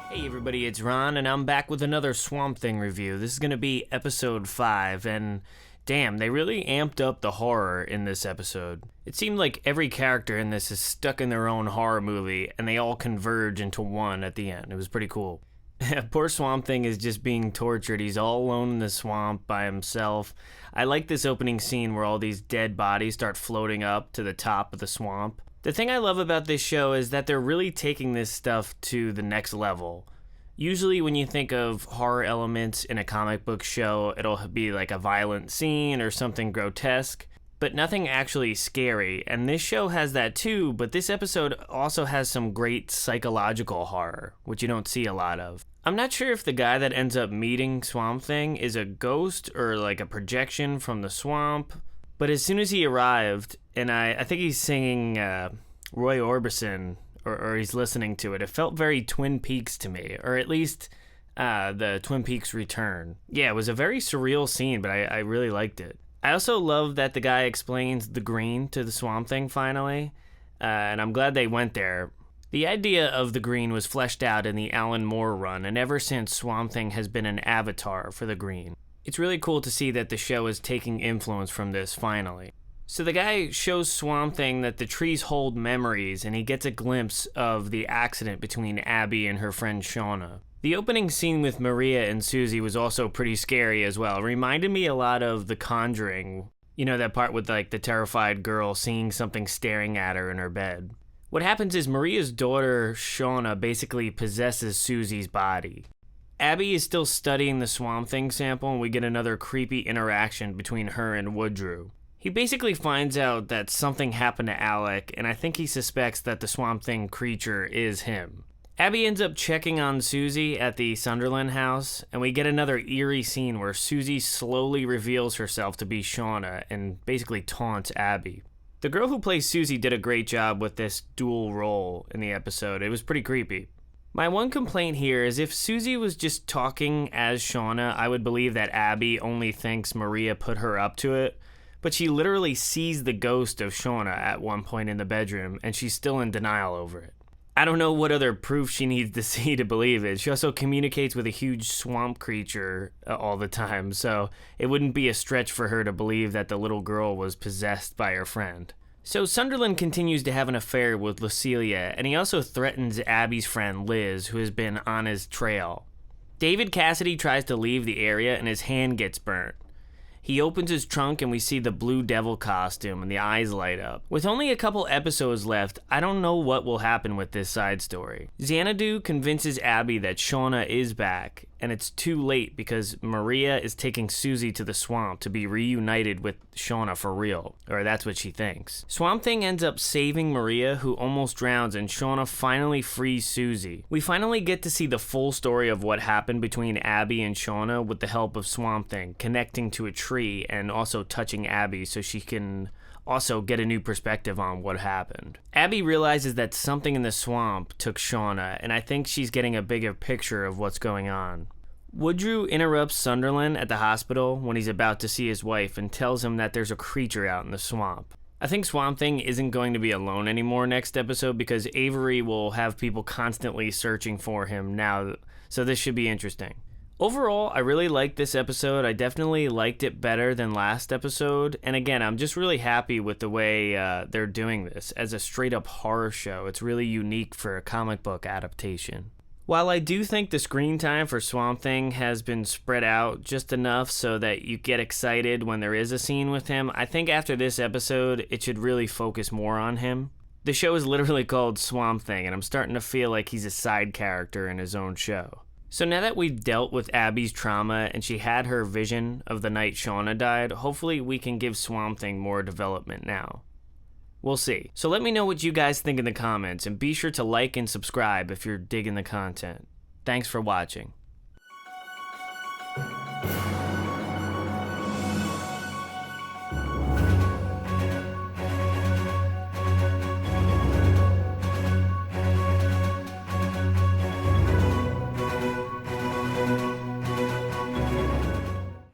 Hey everybody, it's Ron, and I'm back with another Swamp Thing review. This is going to be episode 5, and damn, they really amped up the horror in this episode. It seemed like every character in this is stuck in their own horror movie, and they all converge into one at the end. It was pretty cool. Poor Swamp Thing is just being tortured. He's all alone in the swamp by himself. I like this opening scene where all these dead bodies start floating up to the top of the swamp. The thing I love about this show is that they're really taking this stuff to the next level. Usually when you think of horror elements in a comic book show, it'll be like a violent scene or something grotesque, but nothing actually scary. And this show has that too, but this episode also has some great psychological horror, which you don't see a lot of. I'm not sure if the guy that ends up meeting Swamp Thing is a ghost or like a projection from the swamp, but as soon as he arrived, and I think he's singing Roy Orbison, or he's listening to it, it felt very Twin Peaks to me, or at least the Twin Peaks Return. Yeah, it was a very surreal scene, but I really liked it. I also love that the guy explains the green to the Swamp Thing finally, and I'm glad they went there. The idea of the green was fleshed out in the Alan Moore run, and ever since, Swamp Thing has been an avatar for the green. It's really cool to see that the show is taking influence from this finally. So the guy shows Swamp Thing that the trees hold memories, and he gets a glimpse of the accident between Abby and her friend Shauna. The opening scene with Maria and Susie was also pretty scary as well. It reminded me a lot of The Conjuring. You know, that part with like the terrified girl seeing something staring at her in her bed. What happens is Maria's daughter Shauna basically possesses Susie's body. Abby is still studying the Swamp Thing sample, and we get another creepy interaction between her and Woodrue. He basically finds out that something happened to Alec, and I think he suspects that the Swamp Thing creature is him. Abby ends up checking on Susie at the Sunderland house, and we get another eerie scene where Susie slowly reveals herself to be Shauna and basically taunts Abby. The girl who plays Susie did a great job with this dual role in the episode. It was pretty creepy. My one complaint here is if Susie was just talking as Shauna, I would believe that Abby only thinks Maria put her up to it, but she literally sees the ghost of Shauna at one point in the bedroom, and she's still in denial over it. I don't know what other proof she needs to see to believe it. She also communicates with a huge swamp creature all the time, so it wouldn't be a stretch for her to believe that the little girl was possessed by her friend. So Sunderland continues to have an affair with Lucilia, and he also threatens Abby's friend Liz, who has been on his trail. David Cassidy tries to leave the area, and his hand gets burnt. He opens his trunk and we see the Blue Devil costume and the eyes light up. With only a couple episodes left, I don't know what will happen with this side story. Xanadu convinces Abby that Shauna is back, and it's too late because Maria is taking Susie to the swamp to be reunited with Shauna for real, or that's what she thinks. Swamp Thing ends up saving Maria, who almost drowns, and Shauna finally frees Susie. We finally get to see the full story of what happened between Abby and Shauna with the help of Swamp Thing, connecting to a tree and also touching Abby so she can also get a new perspective on what happened. Abby realizes that something in the swamp took Shauna, and I think she's getting a bigger picture of what's going on. Woodrue interrupts Sunderland at the hospital when he's about to see his wife and tells him that there's a creature out in the swamp. I think Swamp Thing isn't going to be alone anymore next episode because Avery will have people constantly searching for him now, so this should be interesting. Overall, I really liked this episode. I definitely liked it better than last episode. And again, I'm just really happy with the way they're doing this as a straight-up horror show. It's really unique for a comic book adaptation. While I do think the screen time for Swamp Thing has been spread out just enough so that you get excited when there is a scene with him, I think after this episode, it should really focus more on him. The show is literally called Swamp Thing, and I'm starting to feel like he's a side character in his own show. So now that we've dealt with Abby's trauma and she had her vision of the night Shauna died, hopefully we can give Swamp Thing more development now. We'll see. So let me know what you guys think in the comments, and be sure to like and subscribe if you're digging the content. Thanks for watching.